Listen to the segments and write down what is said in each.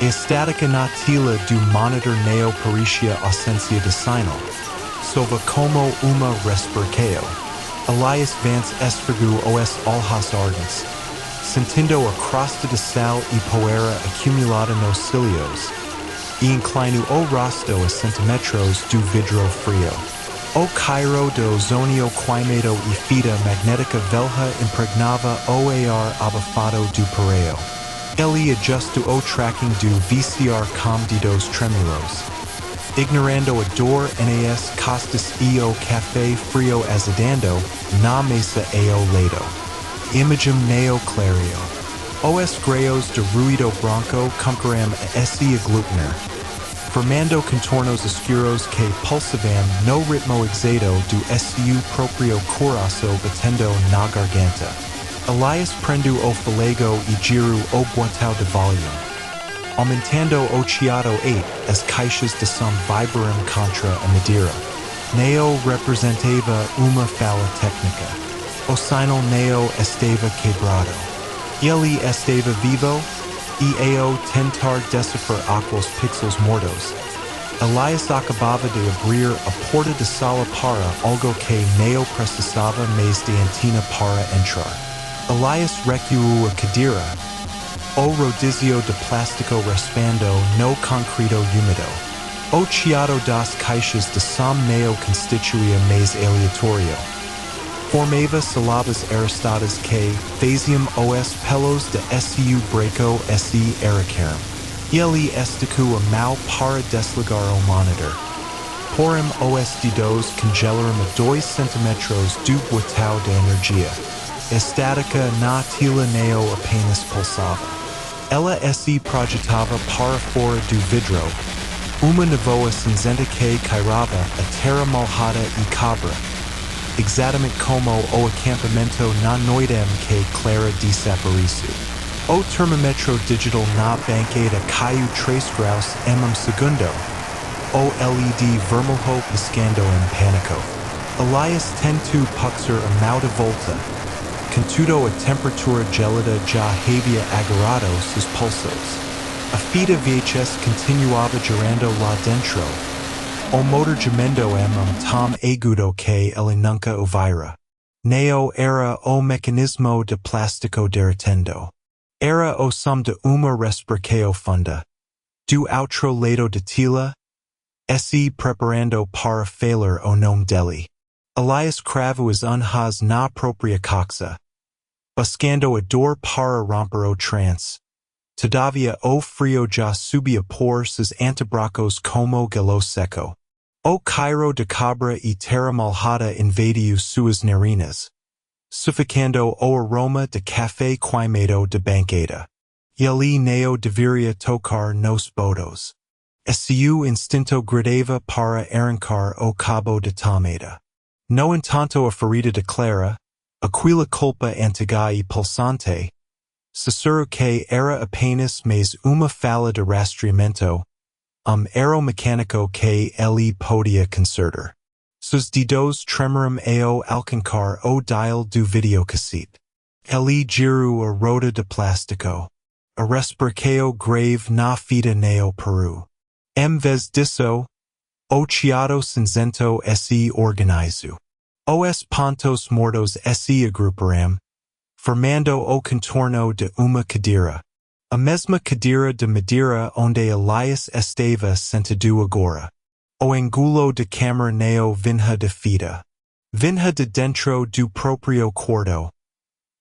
estática na tela do monitor neo parecia ausência de sinal, soava como uma respiração. Elias Vance esfregou os olhos, sentindo a crosta de sal e poeira acumulada nos cílios, e inclinou o rosto a centímetros do vidro frio. O cairo de ozônio queimado e fita magnética velha impregnava o ar abafado do pareio. Ele ajustou o tracking do VCR com dedos tremulos. Ignorando a dor nas costas e o café frio azedando na mesa ao lado. Imagem neo clario. Os grãos de ruído branco começaram a se aglutinar, formando contornos escuros que pulsavam no ritmo exato do seu próprio coração batendo na garganta. Elias prendeu o fôlego e girou o botão de volume, aumentando o chiado as caixas de som vibraram contra a madeira. Neo representava uma falha técnica. O sinal neo estava quebrado. Ele estava vivo e ao tentar decifrar aqueles pixels mortos. Elias acabava de abrir a porta de sala para algo que Neo precisava mais de antena para entrar. Elias recuou a cadeira. O rodizio de plástico raspando no concreto úmido. O chiado das caixas de som Neo constituía mais aleatório. Formava sílabas arrastadas que faziam os pelos de seu breco se ergueram. Ele esticou a mão para desligar o monitor. Poram os dedos congelaram a 2 centímetros do botão de energia. Estática na tela Neo apenas pulsava. Ela se projetava para fora do vidro. Uma névoa cinzenta que cairava a terra molhada e cabra. Exatamente como o acampamento na noite que Clara desapareceu. O termômetro digital na banqueta caiu 3 graus em segundo. O LED vermelho piscando em pânico. Elias tentou puxar a mão de volta. Contudo a temperatura gelada já havia agarrado seus pulsos. A fita VHS continuava girando lá dentro. O motor gemendo tom agudo que ele nunca ouvira. Neo era o mecanismo de plástico derretendo. Era o som de uma respiração funda. Do outro lado de tela, se preparando para falar o nome dele. Elias cravou as unhas na própria coxa, buscando a dor para romper o trance. Todavia o frio já subia por seus antebracos como gelo seco. O cairo de cabra e terra molhada invadiu suas narinas, sufocando o aroma de café queimado de banqueta. Ele Neo deveria tocar nos bodos. Seu instinto gritava para arrancar o cabo de tomada. No entanto a ferida de Clara, aquela culpa antiga e pulsante, sussurrou que era apenas mais uma falha de rastreamento, aeromecânico que ele podia consertar. Seus dedos tremaram ao alcançar o dial do videocassete. Ele girou a roda de plástico. A respiração grave na fita Neo Peru. Em vez disso, o chiado cinzento se organizou. Os pontos mortos se agruparam, formando o contorno de uma cadeira. A mesma cadeira de madeira onde Elias estava sentado agora. O angulo de câmera Neo vinha de fita. Vinha de dentro do próprio quarto.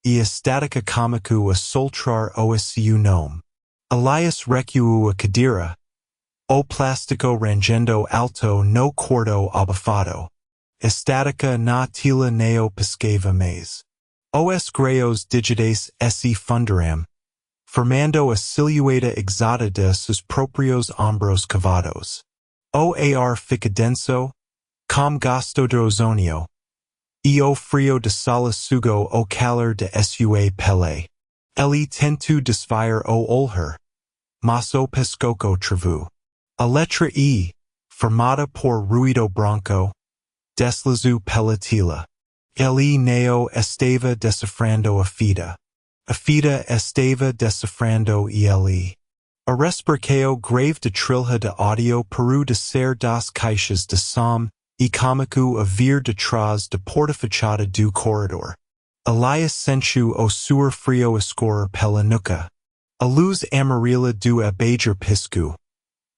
E estática começou a soltar o seu nome. Elias recuou a cadeira. O plástico rangendo alto no quarto abafado. Estática na tela Neo piscava mais. Os grãos digitais se fundaram, formando a silhueta exata de seus próprios ombros cavados. O ar fica denso, com gasto de ozônio, e o frio de sala sugou o calor de sua pele. Ele tentou desviar o olhar, mas o pescoço travou. A letra E, formada por ruído branco, deslizou pela tela. Ele Neo estava decifrando a fita. A fita estava decifrando ele. A respiraceo grave de trilha de audio peru de ser das caixas de som, e comico a vir de trás de porta fachada do corredor. Elias sentiu o suor frio escorrer pela nuca. A luz amarela do abager pisco.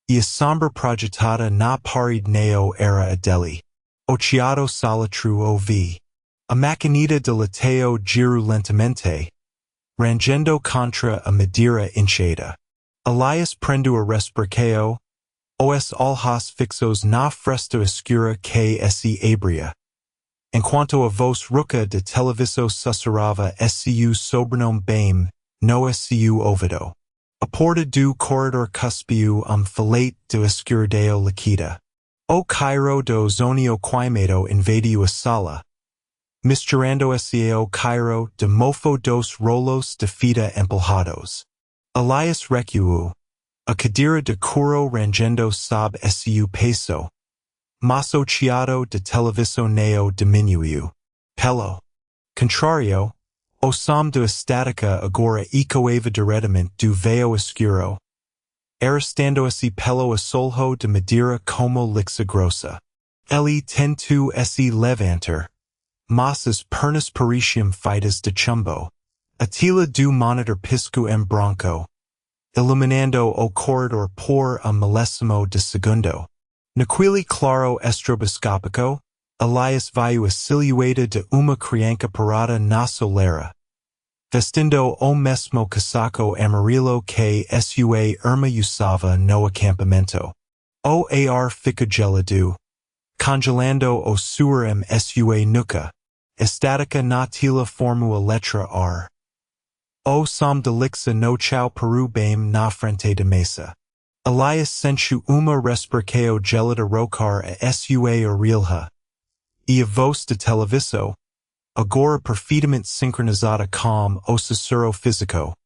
E a sombra projetada na parede neo era Adeli. O chiado salatru ouvi. A maquinita de lateo giru lentamente. Rangendo contra a madeira inchada. Elias prendeu a respiraceo. Os olhos fixos na fresta escura que se abria. Enquanto a voz rouca de televisão sussurrava seu sobrenome bem, no seu ouvido. A porta do corredor cuspiu filete de escuridão líquida. O cairo do ozonio queimado invadiu a sala. Misturando o cairo de mofo dos rolos de fita empolhados. Elias recuou. A cadeira de couro rangendo sob seu peso. Mas o chiado de televisão neo diminuiu. Pelo contrário, o som de estática agora ecoava diretamente do veo escuro. Arrastando-se pelo assolho de madeira como lixa grossa. Ele tentou se levantar. Mas as pernas pareciam feitas de chumbo. A tela do monitor piscou em branco. Iluminando o corredor por milésimo de segundo. Naquele claro estroboscópico, Elias viu a silhueta de uma criança parada na soleira. Vestindo o mesmo casaco amarelo que sua irmã usava no acampamento. O ar fica gelado. Congelando o suor em sua nuca. Estática na tela formou a letra R. O som de lixa no chão peru bem na frente da mesa. Elias sentiu uma respiraceo gelada rocar a sua orelha. E a voz de televisão, agora perfeitamente sincronizada com o sussurro físico,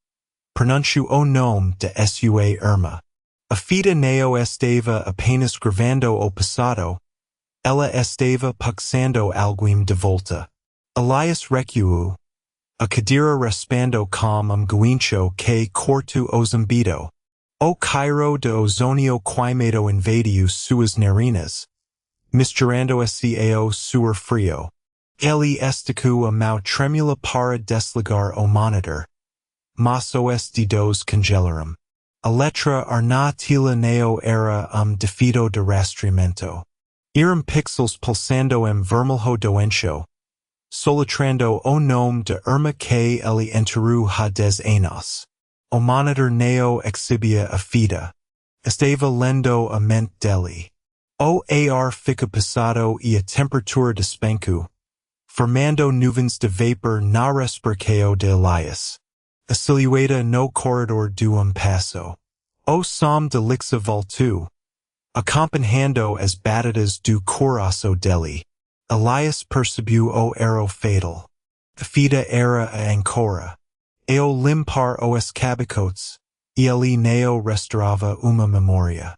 pronunciou o nome de sua irmã. A fita neo estava apenas gravando o passado, ela estava passando alguém de volta. Elias recuou. A cadeira raspando com guincho que cortou o zumbido. O cairo de ozonio queimado invadiu suas narinas, misturando-se ao suor frio. Ele esticou a mão trêmula para desligar o monitor. Mas os dedos congelaram. A letra R na tela neo era defeito de rastreamento. Eram pixels pulsando em vermelho doencio. Soletrando o nome de irmã que ele enterrou há 10 anos. O monitor neo exibia a fita. Estava lendo a mente dele. O ar fica passado e a temperatura despencou, formando nuvens de vapor na respiraceo de Elias. A silhueta no corredor do passo. O som de lixa voltou, acompanhando as batidas do coração dele. Elias percebeu o arrow fatal. A fita era a ancora. Ao limpar os cabicotes, ele neo restaurava uma memória.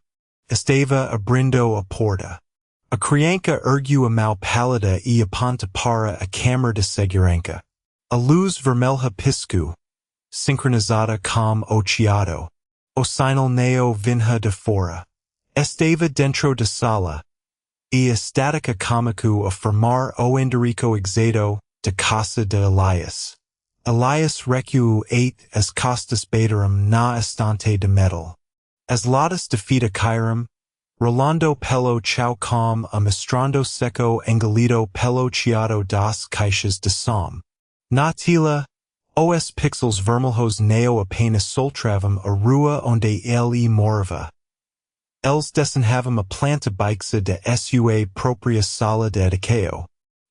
Estava abrindo a porta. A criança ergueu a mão pálida e aponta para a câmara de segurança. A luz vermelha piscou, sincronizada com o chiado. O sinal neo vinha de fora. Estava dentro da sala. E a estática comico a formar o endereço exato de casa de Elias. Elias recuou as costas bateram na estante de metal. As latas de fita caíram, rolando pelo chão com mostrando seco engolido pelo chiado das caixas de som. Na tela, os pixels vermelhos neo apenas soltravam a rua onde ele morava. Eles desenhavam a planta baixa de sua própria sala de educação.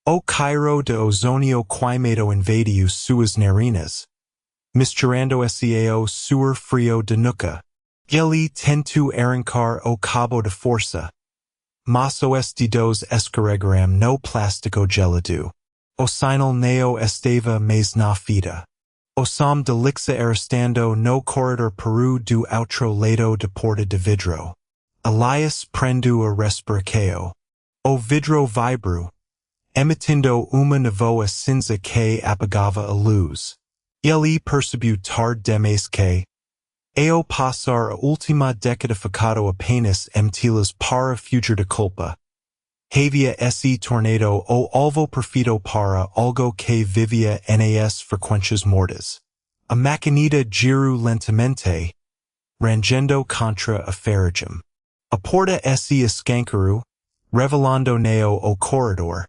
O cairo de ozonio queimado invadiu suas narinas, misturando-se ao suor frio de nuca. Ele tentou arrancar o cabo de força, mas os dedos escorregaram no plástico gelado. O sinal neo estava mais na fita. O som de lixa arrastando no corredor peru do outro lado de porta de vidro. Elias prendeu a respiraceo. O vidro vibrou, emitindo uma névoa cinza que apagava a luz. Ele percebeu tarde demais que Ao passar a última decadificado apenas telas para fugir de culpa. Havia esse tornado o alvo perfeito para algo que vivia nas frequências mortas. A maquinita giru lentamente, rangendo contra a ferragem. A porta esse escancaru, revelando neo o corredor.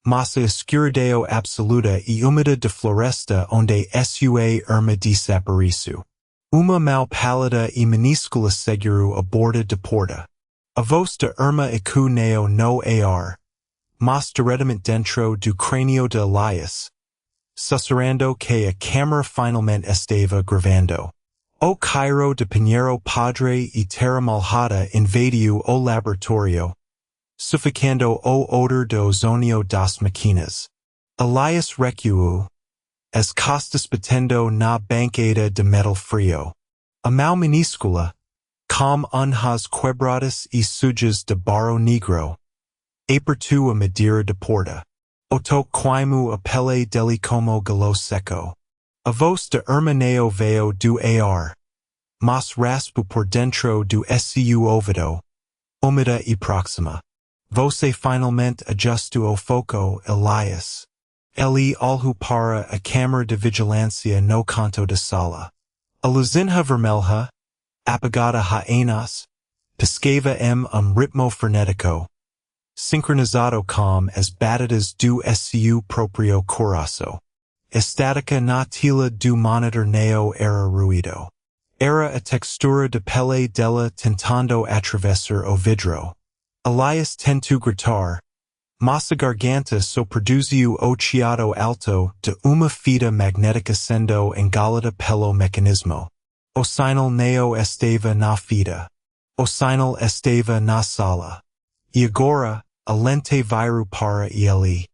Massa escuridão absoluta e úmida de floresta onde sua irma desapareceu. Uma mal pálida e minúscula seguro a borda de porta. A voz de irma iku neo no ar, mas diretamente dentro do crânio de Elias, sussurrando que a câmera finalmente estava gravando. O Cairo de Pinheiro Padre e Terra Malhada invadiu o laboratório, sufocando o odor do ozonio das máquinas. Elias recuou, as costas batendo na banqueta de metal frio. A mão minúscula, com unhas quebradas e sujas de barro negro, apertou a madeira de porta. Oto quaimu a pele dele como galo seco. A voz de irma neo veio do ar, mas raspo por dentro do seu ouvido, úmida e próxima. Você finalmente ajustou o foco, Elias. Ele olhou para a câmera de vigilância no canto da sala. A luzinha vermelha, apagada há anos, piscava ritmo frenético, sincronizado com as batidas do seu próprio coração. Estática na tela do monitor neo era ruído. Era a textura de pele dela tentando atravessar o vidro. Elias tentou gritar, mas a garganta só produziu o chiado alto de uma fita magnética sendo engalada pelo mecanismo. O sinal neo estava na fita. O sinal estava na sala. E agora, a lente virou para ele.